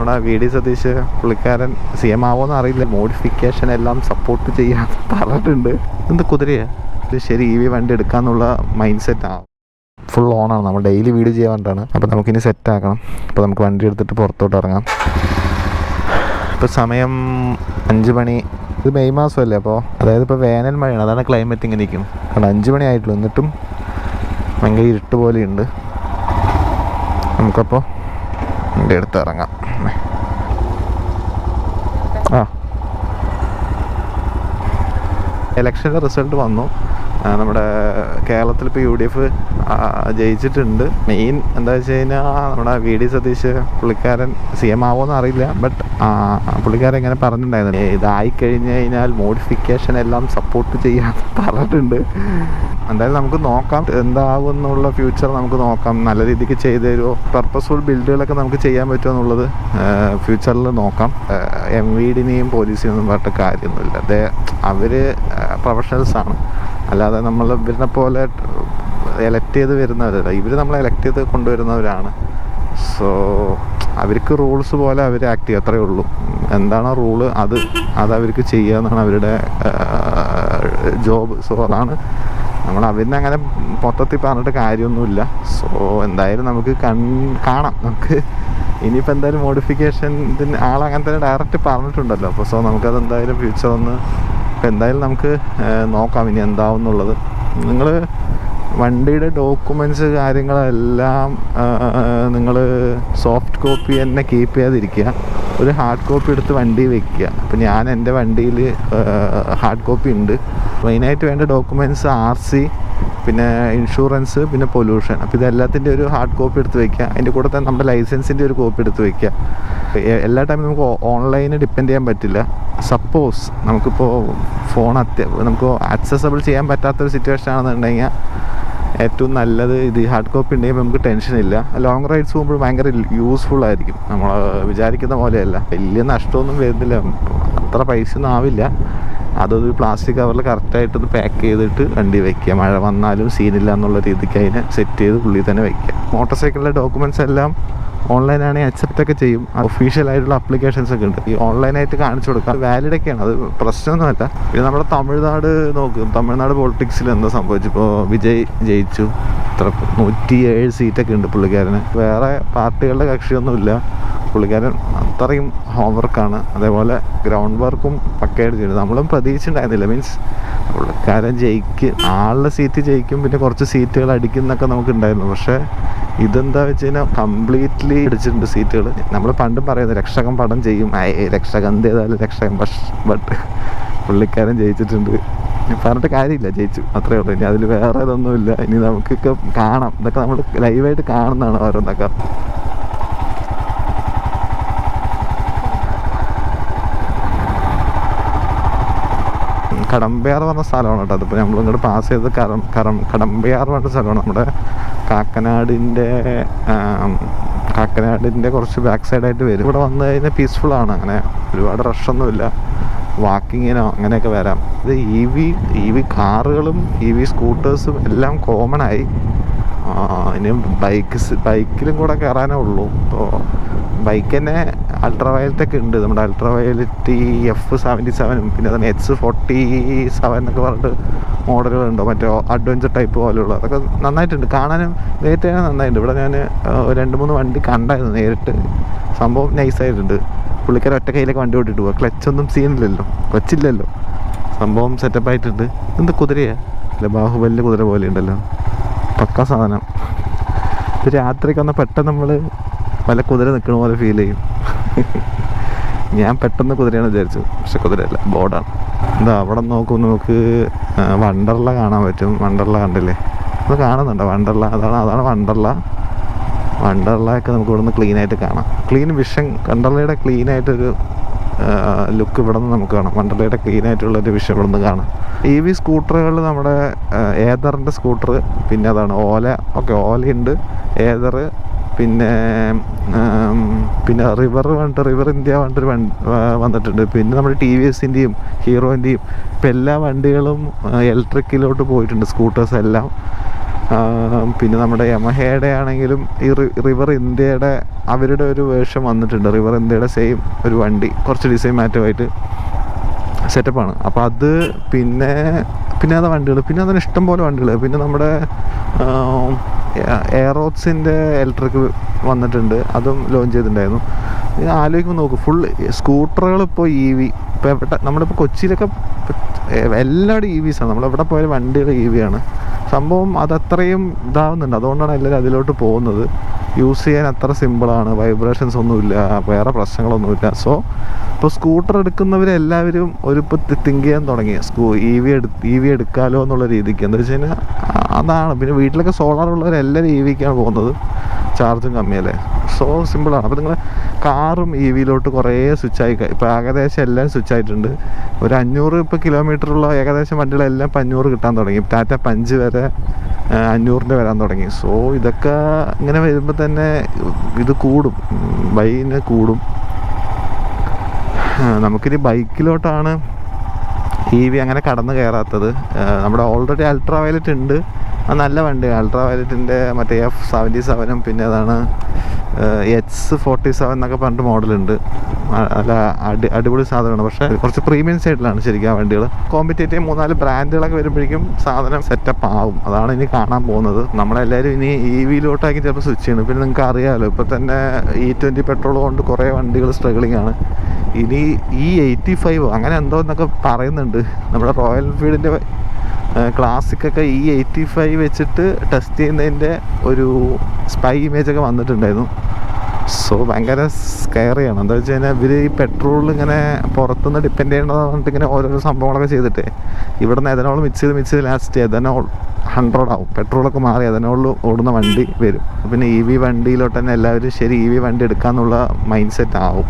നമ്മുടെ V D Satheesh പുള്ളിക്കാരൻ CM ആവുമെന്ന് അറിയില്ല. മോഡിഫിക്കേഷൻ എല്ലാം സപ്പോർട്ട് ചെയ്യാൻ പറഞ്ഞിട്ടുണ്ട്. എന്ത് കുതിരയാ ഇത്? ശരി, EV വണ്ടി എടുക്കാന്നുള്ള മൈൻഡ് സെറ്റാണ്. ഫുൾ ഓണാണ്. നമ്മൾ ഡെയിലി വീഡിയോ ചെയ്യാൻ വേണ്ടിയിട്ടാണ്. അപ്പോൾ നമുക്കിനി സെറ്റാക്കണം. അപ്പോൾ നമുക്ക് വണ്ടി എടുത്തിട്ട് പുറത്തോട്ട് ഇറങ്ങാം. ഇപ്പോൾ സമയം 5 മണി. ഇത് മെയ് മാസമല്ലേ, അപ്പോൾ അതായത് ഇപ്പോൾ വേനൽ മഴയാണ്. അതാണ് ക്ലൈമറ്റ് ഇങ്ങനെ ഇരിക്കും. കാരണം 5 മണി ആയിട്ടുള്ളൂ, എന്നിട്ടും ഭയങ്കര ഇരുട്ട് പോലെയുണ്ട്. നമുക്കപ്പോൾ വണ്ടി എടുത്ത് ഇറങ്ങാം. ഇലക്ഷൻ്റെ റിസൾട്ട് വന്നു. നമ്മുടെ കേരളത്തിൽ ഇപ്പോൾ UDF ജയിച്ചിട്ടുണ്ട്. മെയിൻ എന്താ വെച്ച് കഴിഞ്ഞാൽ നമ്മുടെ വി ഡി സതീഷ് പുള്ളിക്കാരൻ CM ആവുമെന്ന് അറിയില്ല. ബട്ട് പുള്ളിക്കാരൻ ഇങ്ങനെ പറഞ്ഞിട്ടുണ്ടായിരുന്നു, ഇതായിക്കഴിഞ്ഞ് കഴിഞ്ഞാൽ മോഡിഫിക്കേഷൻ എല്ലാം സപ്പോർട്ട് ചെയ്യാൻ പറഞ്ഞിട്ടുണ്ട്. എന്തായാലും നമുക്ക് നോക്കാം എന്താകും എന്നുള്ള ഫ്യൂച്ചർ നമുക്ക് നോക്കാം. നല്ല രീതിക്ക് ചെയ്തു തരുമോ, പർപ്പസ്ഫുൾ ബിൽഡുകളൊക്കെ നമുക്ക് ചെയ്യാൻ പറ്റുമോ എന്നുള്ളത് ഫ്യൂച്ചറിൽ നോക്കാം. MVDനെയും പോലീസിനെയൊന്നും പറഞ്ഞിട്ട് കാര്യമൊന്നുമില്ല. അവർ പ്രൊഫഷണൽസാണ്. അല്ലാതെ നമ്മൾ ഇവരിനെ പോലെ എലക്ട് ചെയ്ത് വരുന്നവരല്ല. ഇവർ നമ്മളെ എലക്ട് ചെയ്ത് കൊണ്ടുവരുന്നവരാണ്. സോ അവർക്ക് റൂൾസ് പോലെ അവർ ആക്ട് ചെയ്യുക, അത്രയേ ഉള്ളൂ. എന്താണോ റൂള് അത് അവർക്ക് ചെയ്യുക എന്നാണ് അവരുടെ ജോബ്. സോ അതാണ് നമ്മൾ അവരിനെ അങ്ങനെ മൊത്തത്തിൽ പറഞ്ഞിട്ട് കാര്യമൊന്നുമില്ല. സോ എന്തായാലും നമുക്ക് കാണാം. നമുക്ക് ഇനിയിപ്പോൾ എന്തായാലും മോഡിഫിക്കേഷൻ ഇതിന് ആളങ്ങനെ തന്നെ ഡയറക്റ്റ് പറഞ്ഞിട്ടുണ്ടല്ലോ. അപ്പോൾ സോ നമുക്കത് എന്തായാലും ഫ്യൂച്ചർ ഒന്ന് എന്തായാലും നമുക്ക് നോക്കാം ഇനി എന്താവും എന്നുള്ളത്. നിങ്ങൾ വണ്ടിയുടെ ഡോക്യുമെൻറ്റ്സ് കാര്യങ്ങളെല്ലാം നിങ്ങൾ സോഫ്റ്റ് കോപ്പി തന്നെ കീപ്പ് ചെയ്യാതിരിക്കുക. ഒരു ഹാർഡ് കോപ്പി എടുത്ത് വണ്ടി വെക്കുക. അപ്പോൾ ഞാൻ എൻ്റെ വണ്ടിയിൽ ഹാർഡ് കോപ്പി ഉണ്ട്. മെയിനായിട്ട് വേണ്ട ഡോക്യുമെൻറ്റ്സ് RC, പിന്നെ ഇൻഷുറൻസ്, പിന്നെ പൊല്യൂഷൻ. അപ്പോൾ ഇതെല്ലാത്തിൻ്റെ ഒരു ഹാർഡ് കോപ്പി എടുത്ത് വയ്ക്കുക. അതിൻ്റെ കൂടെ തന്നെ നമ്മുടെ ലൈസൻസിൻ്റെ ഒരു കോപ്പി എടുത്ത് വയ്ക്കുക. എല്ലാ ടൈമും നമുക്ക് ഓൺലൈന് ഡിപ്പെൻഡ് ചെയ്യാൻ പറ്റില്ല. സപ്പോസ് നമുക്കിപ്പോൾ ഫോൺ നമുക്ക് ആക്സസബിൾ ചെയ്യാൻ പറ്റാത്തൊരു സിറ്റുവേഷൻ ആണെന്നുണ്ടെങ്കിൽ ഏറ്റവും നല്ലത് ഇത് ഹാർഡ് കോപ്പി ഉണ്ടെങ്കിൽ നമുക്ക് ടെൻഷനില്ല. ലോങ് റൈഡ്സ് പോകുമ്പോൾ ഭയങ്കര യൂസ്ഫുൾ ആയിരിക്കും. നമ്മൾ വിചാരിക്കുന്ന പോലെയല്ല, വലിയ നഷ്ടമൊന്നും വരുന്നില്ല, അത്ര പൈസ ഒന്നും ആവില്ല. അതൊരു പ്ലാസ്റ്റിക് കവറിൽ കറക്റ്റായിട്ടൊന്ന് പാക്ക് ചെയ്തിട്ട് വണ്ടി വയ്ക്കുക. മഴ വന്നാലും സീനില്ല എന്നുള്ള രീതിക്ക് അതിനെ സെറ്റ് ചെയ്ത് ഉള്ളിൽ തന്നെ വയ്ക്കുക. മോട്ടോർ സൈക്കിളിലെ ഡോക്യുമെൻറ്റ്സ് എല്ലാം ഓൺലൈനാണെങ്കിൽ അക്സെപ്റ്റൊക്കെ ചെയ്യും. ഒഫീഷ്യലായിട്ടുള്ള അപ്ലിക്കേഷൻസ് ഒക്കെ ഉണ്ട്. ഈ ഓൺലൈനായിട്ട് കാണിച്ചു കൊടുക്കാം. വാലിഡൊക്കെയാണ്, അത് പ്രശ്നമൊന്നുമല്ല. പിന്നെ നമ്മുടെ തമിഴ്നാട് നോക്കും. തമിഴ്നാട് പൊളിറ്റിക്സിൽ എന്താ സംഭവിച്ചു? ഇപ്പോൾ വിജയ് ജയിച്ചു. 107 സീറ്റൊക്കെ ഉണ്ട് പുള്ളിക്കാരന്. വേറെ പാർട്ടികളുടെ കക്ഷിയൊന്നുമില്ല. പുള്ളിക്കാരൻ അത്രയും ഹോംവർക്കാണ്. അതേപോലെ ഗ്രൗണ്ട് വർക്കും പക്കയായിട്ട് ചെയ്തു. നമ്മളും പ്രതീക്ഷിച്ചിട്ടുണ്ടായിരുന്നില്ല. മീൻസ് പുള്ളിക്കാരൻ ആളുടെ സീറ്റ് ജയിക്കും, പിന്നെ കുറച്ച് സീറ്റുകൾ അടിക്കുന്നൊക്കെ നമുക്കുണ്ടായിരുന്നു. പക്ഷേ ഇതെന്താ വെച്ച് കഴിഞ്ഞാൽ കംപ്ലീറ്റ്ലി അടിച്ചിട്ടുണ്ട് സീറ്റുകൾ. നമ്മൾ പണ്ടും പറയുന്നത് രക്ഷകൻ പടം ചെയ്യും, രക്ഷകൻ ഏതായാലും രക്ഷകൻ. ബട്ട് പുള്ളിക്കാരൻ ജയിച്ചിട്ടുണ്ട്. പറഞ്ഞിട്ട് കാര്യമില്ല, ജയിച്ചു, അത്രേ ഉള്ളൂ. ഇനി അതിൽ വേറെ ഇതൊന്നുമില്ല. ഇനി നമുക്കൊക്കെ കാണാം. ഇതൊക്കെ നമ്മൾ ലൈവായിട്ട് കാണുന്നതാണ് ഓരോന്നൊക്കെ. കടമ്പയാർ പറഞ്ഞ സ്ഥലമാണ് കേട്ടോ. അതിപ്പോൾ നമ്മൾ ഇങ്ങോട്ട് പാസ് ചെയ്ത് കടമ്പയാർ പറഞ്ഞ സ്ഥലമാണ്. നമ്മുടെ കാക്കനാടിൻ്റെ കുറച്ച് ബാക്ക് സൈഡായിട്ട് വരും. ഇവിടെ വന്നു കഴിഞ്ഞാൽ പീസ്ഫുള്ളാണ്. അങ്ങനെ ഒരുപാട് റഷൊന്നുമില്ല. വാക്കിങ്ങിനോ അങ്ങനെയൊക്കെ വരാം. ഇത് EV കാറുകളും EV സ്കൂട്ടേഴ്സും എല്ലാം കോമൺ ആയി. ഇനി ബൈക്കിലും കൂടെ കയറാനേ ഉള്ളൂ. അപ്പോൾ ബൈക്ക് തന്നെ അൾട്രാവയലറ്റൊക്കെ ഉണ്ട്. നമ്മുടെ അൾട്രാവയലറ്റ് F77, പിന്നെ തന്നെ H47 എന്നൊക്കെ പറഞ്ഞിട്ട് മോഡലുകളുണ്ടോ, മറ്റേ അഡ്വഞ്ചർ ടൈപ്പ് പോലെയുള്ള. അതൊക്കെ നന്നായിട്ടുണ്ട്, കാണാനും നേരിട്ട് തന്നെ നന്നായിട്ടുണ്ട്. ഇവിടെ ഞാൻ 2-3 വണ്ടി കണ്ടായിരുന്നു നേരിട്ട്. സംഭവം നൈസായിട്ടുണ്ട്. പുള്ളിക്കാരൻ ഒറ്റ കയ്യിലേക്ക് വണ്ടി ഓട്ടിട്ട് പോവുക. ക്ലച്ചൊന്നും സീനില്ലല്ലോ, വെച്ചില്ലല്ലോ. സംഭവം സെറ്റപ്പായിട്ടുണ്ട്. എന്ത് കുതിരയാ? അല്ല, ബാഹുബലിൻ്റെ കുതിര പോലെ ഉണ്ടല്ലോ, പക്ക സാധനം. രാത്രിക്ക് വന്നാൽ പെട്ടെന്ന് നമ്മൾ വല്ല കുതിര നിൽക്കണ പോലെ ഫീൽ ചെയ്യും. ഞാൻ പെട്ടെന്ന് കുതിരയാണ് വിചാരിച്ചു, പക്ഷെ കുതിരയല്ല, ബോർഡാണ്. എന്താ അവിടെ നോക്കുമ്പോൾ നമുക്ക് വണ്ടർല കാണാൻ പറ്റും. വണ്ടർല കണ്ടില്ലേ? അത് കാണുന്നുണ്ടോ? വണ്ടർല അതാണ് വണ്ടർലയൊക്കെ നമുക്ക് ഇവിടെ നിന്ന് ക്ലീനായിട്ട് കാണാം. വണ്ടർലയുടെ ക്ലീനായിട്ടൊരു ലുക്ക് ഇവിടെ നിന്ന് നമുക്ക് കാണാം. വണ്ടർലയുടെ ക്ലീനായിട്ടുള്ളൊരു വിഷയം ഇവിടെ നിന്ന് കാണാം. EV സ്കൂട്ടറുകൾ നമ്മുടെ ഏതറിൻ്റെ സ്കൂട്ടർ, പിന്നെ അതാണ് ഓലയുണ്ട്, ഏതർ, പിന്നെ റിവർ ഇന്ത്യ പറഞ്ഞിട്ടൊരു വന്നിട്ടുണ്ട്. പിന്നെ നമ്മുടെ TVSൻ്റെയും ഹീറോൻ്റെയും ഇപ്പം എല്ലാ വണ്ടികളും ഇലക്ട്രിക്കിലോട്ട് പോയിട്ടുണ്ട്, സ്കൂട്ടേഴ്സ് എല്ലാം. പിന്നെ നമ്മുടെ യമഹയുടെ ആണെങ്കിലും ഈ റിവർ ഇന്ത്യയുടെ അവരുടെ ഒരു വേർഷൻ വന്നിട്ടുണ്ട്. റിവർ ഇന്ത്യയുടെ സെയിം ഒരു വണ്ടി, കുറച്ച് ഡിസൈൻ മാറ്റമായിട്ട് സെറ്റപ്പാണ്. അപ്പോൾ അത് പിന്നെ അത് വണ്ടികൾ, പിന്നെ അതിന് ഇഷ്ടം പോലെ വണ്ടികൾ. പിന്നെ നമ്മുടെ എയറോക്സിൻ്റെ ഇലക്ട്രിക് വന്നിട്ടുണ്ട്, അതും ലോഞ്ച് ചെയ്തിട്ടുണ്ടായിരുന്നു. ഇത് ആലോചിക്കുമ്പോൾ നോക്കും, ഫുൾ സ്കൂട്ടറുകൾ ഇപ്പോൾ EV. ഇപ്പോൾ നമ്മളിപ്പോൾ കൊച്ചിയിലൊക്കെ എല്ലാവരും EVs ആണ്. നമ്മളെവിടെ പോയാലും വണ്ടികൾ EV ആണ്. സംഭവം അതത്രയും ഇതാവുന്നുണ്ട്. അതുകൊണ്ടാണ് എല്ലാവരും അതിലോട്ട് പോകുന്നത്. യൂസ് ചെയ്യാൻ അത്ര സിമ്പിളാണ്, വൈബ്രേഷൻസ് ഒന്നുമില്ല, വേറെ പ്രശ്നങ്ങളൊന്നുമില്ല. സോ ഇപ്പോൾ സ്കൂട്ടർ എടുക്കുന്നവരെല്ലാവരും ഇപ്പോൾ തിങ്ക് ചെയ്യാൻ തുടങ്ങി EV എടുക്കാമല്ലോ എന്നുള്ള രീതിക്ക്. എന്താ വെച്ച് കഴിഞ്ഞാൽ അതാണ്. പിന്നെ വീട്ടിലൊക്കെ സോളാർ ഉള്ളവരെല്ലാവരും EVക്കാണ് പോകുന്നത്, ചാർജും കമ്മിയല്ലേ. സോ സിമ്പിളാണ്. അപ്പോൾ നിങ്ങൾ കാറും EVയിലോട്ട് കുറേ സ്വിച്ചായി. ഇപ്പോൾ ഏകദേശം എല്ലാം സ്വിച്ചായിട്ടുണ്ട്. ഒരു 500 ഇപ്പോൾ കിലോമീറ്ററുള്ള ഏകദേശം വണ്ടികളെല്ലാം 500 കിട്ടാൻ തുടങ്ങി. ടാറ്റ പഞ്ച് വരെ 500ൻ്റെ വരാൻ തുടങ്ങി. സോ ഇതൊക്കെ ഇങ്ങനെ വരുമ്പോൾ തന്നെ ഇത് കൂടും, ബൈന് കൂടും. നമുക്കിനി ബൈക്കിലോട്ടാണ് EV അങ്ങനെ കടന്നു കയറാത്തത്. നമ്മുടെ ഓൾറെഡി അൾട്രാ വയലറ്റ് ഉണ്ട്, അത് നല്ല വണ്ടിയാണ്. അൾട്രാ വയലറ്റിൻ്റെ മറ്റേ F77 പിന്നെ അതാണ് H47 എന്നൊക്കെ പറഞ്ഞിട്ട് മോഡലുണ്ട്. നല്ല അടിപൊളി സാധനമാണ്. പക്ഷേ കുറച്ച് പ്രീമിയം സൈഡിലാണ് ശരിക്കും ആ വണ്ടികൾ. കോമ്പറ്റേറ്റീവ് 3-4 ബ്രാൻഡുകളൊക്കെ വരുമ്പോഴേക്കും സാധനം സെറ്റപ്പ് ആവും. അതാണ് ഇനി കാണാൻ പോകുന്നത്. നമ്മളെല്ലാവരും ഇനി EVയിലോട്ടാക്കി ചിലപ്പോൾ സ്വിച്ച് ചെയ്യണം. പിന്നെ നിങ്ങൾക്ക് അറിയാമല്ലോ, ഇപ്പോൾ തന്നെ E20 പെട്രോൾ കൊണ്ട് കുറേ വണ്ടികൾ സ്ട്രഗിളിങ് ആണ്. ഇനി E85 അങ്ങനെ എന്തോ എന്നൊക്കെ പറയുന്നുണ്ട്. നമ്മുടെ റോയൽ എൻഫീൽഡിൻ്റെ ക്ലാസിക്കൊക്കെ E85 വെച്ചിട്ട് ടെസ്റ്റ് ചെയ്യുന്നതിൻ്റെ ഒരു സ്പൈ ഇമേജൊക്കെ വന്നിട്ടുണ്ടായിരുന്നു. സോ ഭയങ്കര സ്കെയറിയാണ്. എന്താ വെച്ച് കഴിഞ്ഞാൽ ഇവർ ഈ പെട്രോളിൽ ഇങ്ങനെ പുറത്തുനിന്ന് ഡിപ്പെൻഡ് ചെയ്യേണ്ടതെന്ന് പറഞ്ഞിട്ട് ഇങ്ങനെ ഓരോരോ സംഭവങ്ങളൊക്കെ ചെയ്തിട്ട് ഇവിടെ നിന്ന് എഥനോൾ മിക്സ് ചെയ്ത് ലാസ്റ്റ് എഥനോൾ 100 ആവും. പെട്രോളൊക്കെ മാറി എഥനോളിൽ ഓടുന്ന വണ്ടി വരും. പിന്നെ EV വണ്ടിയിലോട്ട് തന്നെ എല്ലാവരും ശരി EV വണ്ടി എടുക്കാമെന്നുള്ള മൈൻഡ് സെറ്റ് ആവും.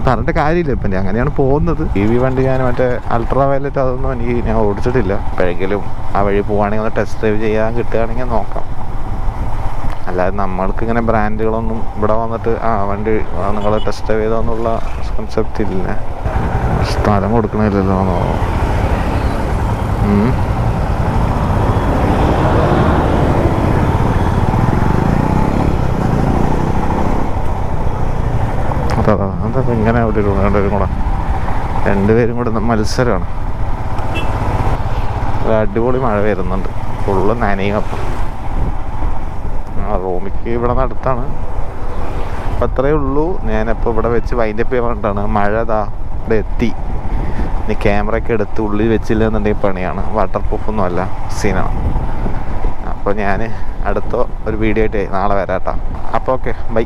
പറഞ്ഞിട്ട് കാര്യമില്ല, ഇപ്പം അങ്ങനെയാണ് പോകുന്നത്. EV വണ്ടി ഞാൻ മറ്റേ അൾട്രാ വയലറ്റ് അതൊന്നും ഞാൻ ഓടിച്ചിട്ടില്ല. എപ്പോഴെങ്കിലും ആ വഴി പോവുകയാണെങ്കിൽ ഒന്ന് ടെസ്റ്റ് ഡ്രൈവ് ചെയ്യാൻ കിട്ടുകയാണെങ്കിൽ നോക്കാം. അല്ലാതെ നമ്മൾക്ക് ഇങ്ങനെ ബ്രാൻഡുകളൊന്നും ഇവിടെ വന്നിട്ട് വണ്ടി നിങ്ങൾ ടെസ്റ്റ് ഡ്രൈവ് ചെയ്തോന്നുള്ള കൺസെപ്റ്റ് ഇല്ല. സ്ഥലം കൊടുക്കണില്ലല്ലോ. അതൊക്കെ ഇങ്ങനെ ഒരു രണ്ടുപേരും കൂടെ മത്സരമാണ്. ഒരു അടിപൊളി മഴ വരുന്നുണ്ട്, ഫുള്ള് നനയും. അപ്പം റൂമിക്ക് ഇവിടെ നിന്ന് അടുത്താണ്. അപ്പം അത്രയേ ഉള്ളൂ. ഞാനിപ്പോൾ ഇവിടെ വെച്ച് വൈൻഡപ്പ് ചെയ്യാൻ വേണ്ടിയിട്ടാണ്. മഴ ഇവിടെ എത്തി. ഇനി ക്യാമറയൊക്കെ എടുത്ത് ഉള്ളിൽ വെച്ചില്ല എന്നുണ്ടെങ്കിൽ പണിയാണ്. വാട്ടർ പ്രൂഫൊന്നും അല്ല, സീനാണ്. അപ്പോൾ ഞാൻ അടുത്ത ഒരു വീഡിയോ ആയിട്ട് നാളെ വരാം കേട്ടോ. അപ്പോൾ ഓക്കെ, ബൈ.